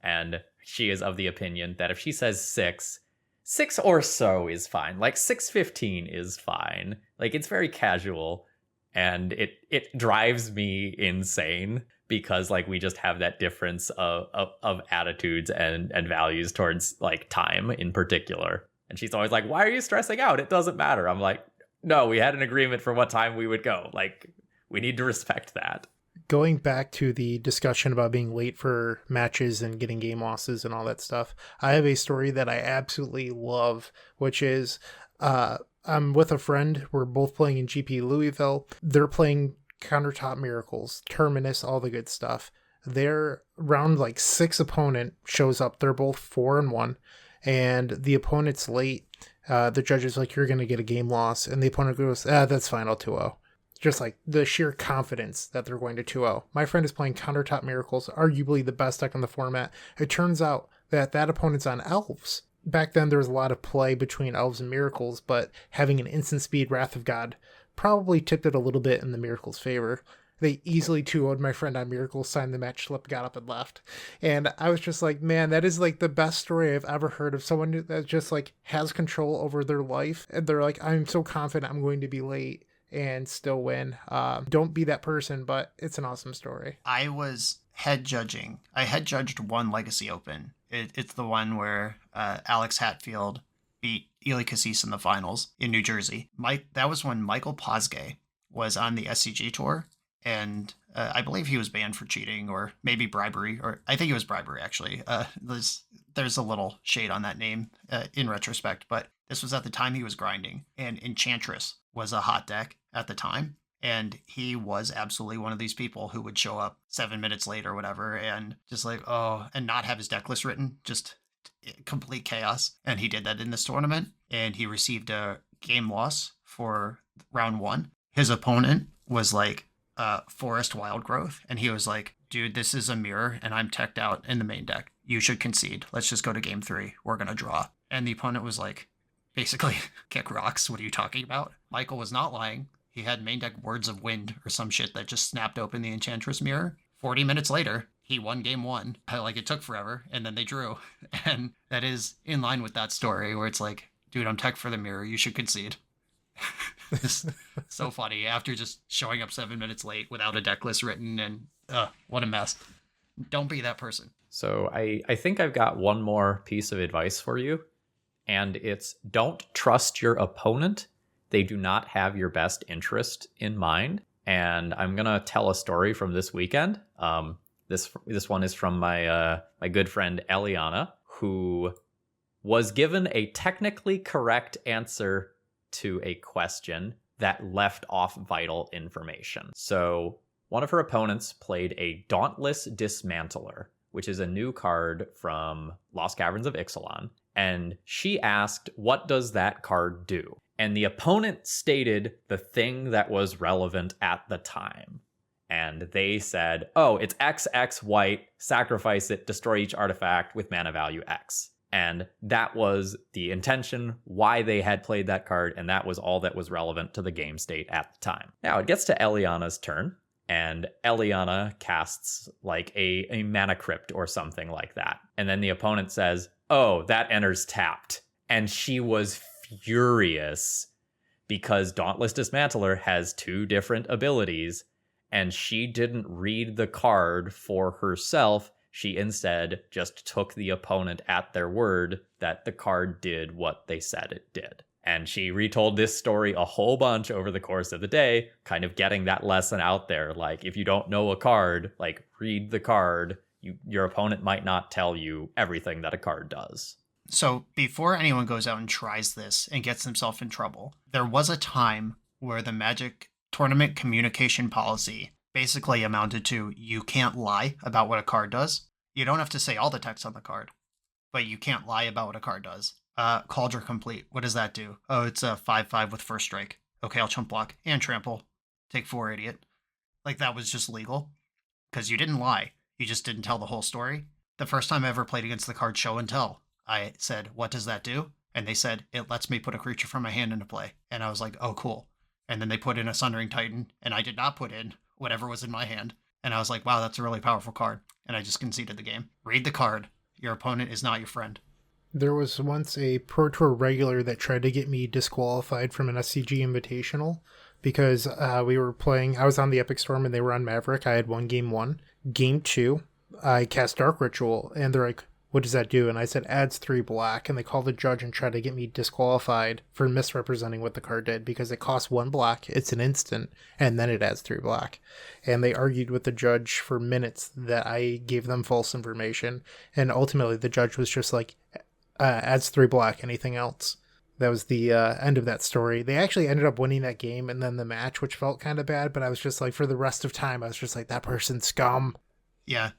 C: And she is of the opinion that if she says 6 or so is fine. Like 6:15 is fine. Like, it's very casual. And it drives me insane because, like, we just have that difference of attitudes and values towards, like, time in particular. And she's always like, why are you stressing out? It doesn't matter. I'm like, no, we had an agreement for what time we would go. Like, we need to respect that.
B: Going back to the discussion about being late for matches and getting game losses and all that stuff, I have a story that I absolutely love, which is I'm with a friend. We're both playing in GP Louisville. They're playing Countertop Miracles, Terminus, all the good stuff. Their round like 6 opponent shows up. They're both 4-1, and the opponent's late. The judge is like, "You're going to get a game loss," and the opponent goes, "That's fine, I'll 2-0." Just like the sheer confidence that they're going to 2-0. My friend is playing Countertop Miracles, arguably the best deck in the format. It turns out that opponent's on Elves. Back then, there was a lot of play between Elves and Miracles, but having an instant speed Wrath of God probably tipped it a little bit in the Miracles' favor. They easily 2-0'd my friend on Miracles, signed the match slip, got up and left. And I was just like, man, that is like the best story I've ever heard of someone that just like has control over their life. And they're like, I'm so confident I'm going to be late and still win. Don't be that person, but it's an awesome story.
D: I was head judging. I head judged one Legacy Open. It's the one where Alex Hatfield beat Ely Cassis in the finals in New Jersey. That was when Michael Posgay was on the SCG tour, and I believe he was banned for cheating or maybe bribery, or I think it was bribery actually. There's a little shade on that name in retrospect, but this was at the time he was grinding, and Enchantress was a hot deck at the time. And he was absolutely one of these people who would show up 7 minutes late or whatever and just like, and not have his deck list written, just complete chaos. And he did that in this tournament, and he received a game loss for round 1. His opponent was like Forest Wildgrowth, and he was like, dude, this is a mirror, and I'm teched out in the main deck. you should concede. Let's just go to game 3. We're going to draw. And the opponent was like, basically, kick rocks. What are you talking about? Michael was not lying. He had main deck Words of Wind or some shit that just snapped open the Enchantress Mirror. 40 minutes later, he won game 1. Like, it took forever, and then they drew. And that is in line with that story where it's like, dude, I'm tech for the mirror. You should concede. It's so funny. After just showing up 7 minutes late without a deck list written, and what a mess. Don't be that person.
C: So I think I've got one more piece of advice for you, and it's don't trust your opponent. They do not have your best interest in mind. And I'm going to tell a story from this weekend. This one is from my good friend Eliana, who was given a technically correct answer to a question that left off vital information. So one of her opponents played a Dauntless Dismantler, which is a new card from Lost Caverns of Ixalan. And she asked, what does that card do? And the opponent stated the thing that was relevant at the time. And they said, oh, it's XX white, sacrifice it, destroy each artifact with mana value X. And that was the intention, why they had played that card, and that was all that was relevant to the game state at the time. Now, it gets to Eliana's turn, and Eliana casts like a mana crypt or something like that. And then the opponent says, oh, that enters tapped. And she was furious because Dauntless Dismantler has 2 different abilities, and she didn't read the card for herself. She instead just took the opponent at their word that the card did what they said it did. And she retold this story a whole bunch over the course of the day, kind of getting that lesson out there. Like, if you don't know a card, like, read the card. Your opponent might not tell you everything that a card does.
D: So before anyone goes out and tries this and gets themselves in trouble, there was a time where the Magic tournament communication policy basically amounted to you can't lie about what a card does. You don't have to say all the text on the card, but you can't lie about what a card does. Cauldron Complete. What does that do? Oh, it's a 5/5 with first strike. Okay, I'll chump block and trample. Take 4, idiot. Like, that was just legal because you didn't lie. You just didn't tell the whole story. The first time I ever played against the card Show and Tell, I said, what does that do? And they said, it lets me put a creature from my hand into play. And I was like, oh, cool. And then they put in a Sundering Titan, and I did not put in whatever was in my hand. And I was like, wow, that's a really powerful card. And I just conceded the game. Read the card. Your opponent is not your friend.
B: There was once a Pro Tour regular that tried to get me disqualified from an SCG Invitational because we were playing, I was on the Epic Storm and they were on Maverick. I had won game 1. Game 2, I cast Dark Ritual, and they're like, what does that do? And I said, adds 3 black, and they called the judge and tried to get me disqualified for misrepresenting what the card did because it costs 1 black, it's an instant, and then it adds 3 black. And they argued with the judge for minutes that I gave them false information, and ultimately the judge was just like, adds 3 black, anything else? That was the end of that story. They actually ended up winning that game and then the match, which felt kind of bad, but I was just like, for the rest of time, I was just like, that person's scum.
D: Yeah,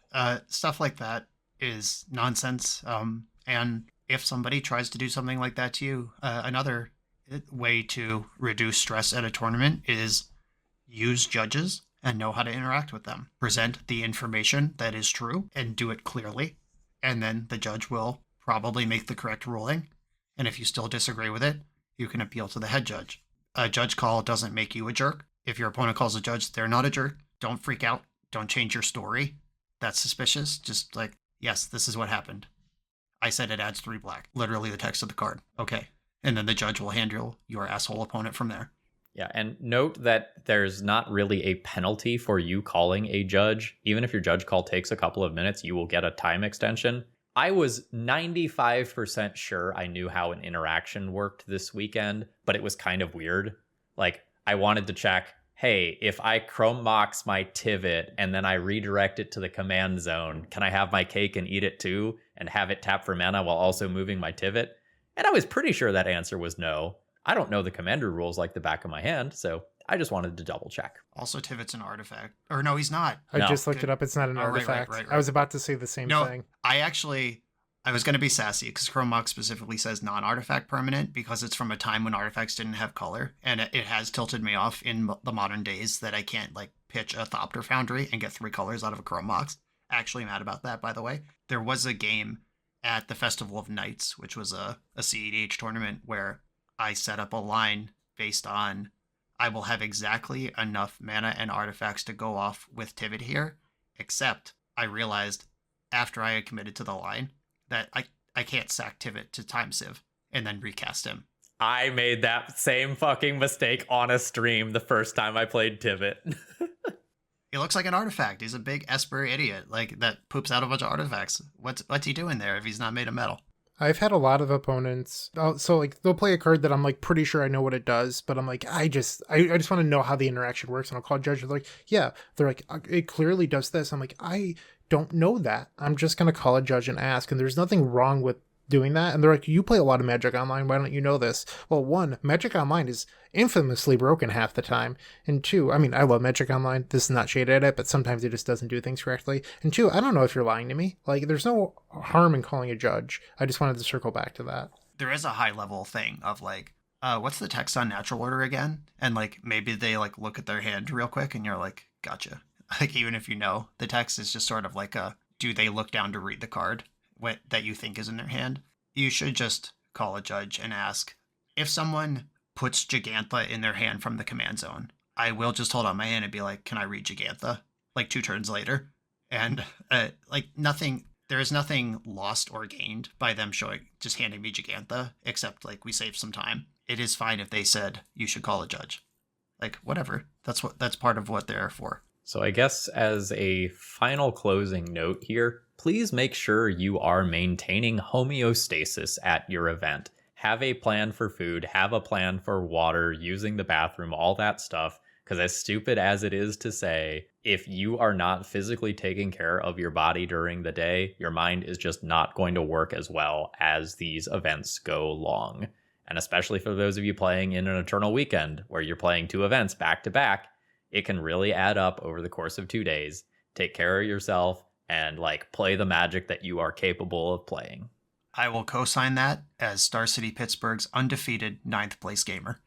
D: stuff like that is nonsense. And if somebody tries to do something like that to you, another way to reduce stress at a tournament is use judges and know how to interact with them. Present the information that is true and do it clearly. And then the judge will probably make the correct ruling. And if you still disagree with it, you can appeal to the head judge. A judge call doesn't make you a jerk. If your opponent calls a judge, they're not a jerk. Don't freak out. Don't change your story. That's suspicious. Just like, yes, this is what happened. I said it adds 3 black. Literally the text of the card. Okay. And then the judge will handle your asshole opponent from there.
C: Yeah, and note that there's not really a penalty for you calling a judge. Even if your judge call takes a couple of minutes, you will get a time extension. I was 95% sure I knew how an interaction worked this weekend, but it was kind of weird. Like, I wanted to check, hey, if I Chrome Mox my Tivit and then I redirect it to the command zone, can I have my cake and eat it too and have it tap for mana while also moving my Tivit? And I was pretty sure that answer was no. I don't know the commander rules like the back of my hand, so I just wanted to double check.
D: Also, Tivit's an artifact. Or no, he's not.
B: I just looked it up. It's not an artifact.
D: Right.
B: I was about to say the same thing.
D: I was going to be sassy because Chrome Mox specifically says non-artifact permanent because it's from a time when artifacts didn't have color. And it has tilted me off in the modern days that I can't like pitch a Thopter Foundry and get 3 colors out of a Chrome Mox. actually mad about that, by the way. There was a game at the Festival of Nights, which was a CEDH tournament, where I set up a line based on I will have exactly enough mana and artifacts to go off with Tivit here, except I realized after I had committed to the line that I can't sack Tivit to time Cedh and then recast him.
C: I made that same fucking mistake on a stream the first time I played Tivit.
D: He looks like an artifact. He's a big Esper idiot, like that poops out a bunch of artifacts. What's he doing there if he's not made of metal?
B: I've had a lot of opponents. So like they'll play a card that I'm like pretty sure I know what it does, but I'm like I just want to know how the interaction works, and I'll call Judge. They're like, yeah. They're like, it clearly does this. I'm like, I don't know that. I'm just gonna call a Judge and ask, and there's nothing wrong with doing that. And they're like, you play a lot of Magic Online, why don't you know this? Well, one, Magic Online is infamously broken half the time, and two, I mean, I love Magic Online, this is not shaded at it, but sometimes it just doesn't do things correctly, and two, I don't know if you're lying to me. Like, there's no harm in calling a Judge. I just wanted to circle back to that.
D: There is a high level thing of like, what's the text on Natural Order again? And like maybe they like look at their hand real quick and you're like, gotcha. Like, even if you know the text is just sort of like do they look down to read the card that you think is in their hand? You should just call a Judge and ask. If someone puts Gigantha in their hand from the command zone, I will just hold out my hand and be like, can I read Gigantha? Like 2 turns later. And like nothing, there is nothing lost or gained by them just handing me Gigantha, except like we saved some time. It is fine if they said you should call a Judge. Like, whatever. That's part of what they're for.
C: So I guess as a final closing note here, please make sure you are maintaining homeostasis at your event. Have a plan for food, have a plan for water, using the bathroom, all that stuff. Because as stupid as it is to say, if you are not physically taking care of your body during the day, your mind is just not going to work as well as these events go long. And especially for those of you playing in an Eternal Weekend, where you're playing 2 events back to back, it can really add up over the course of 2 days. Take care of yourself and like play the Magic that you are capable of playing.
D: I will co-sign that as Star City Pittsburgh's undefeated 9th place gamer.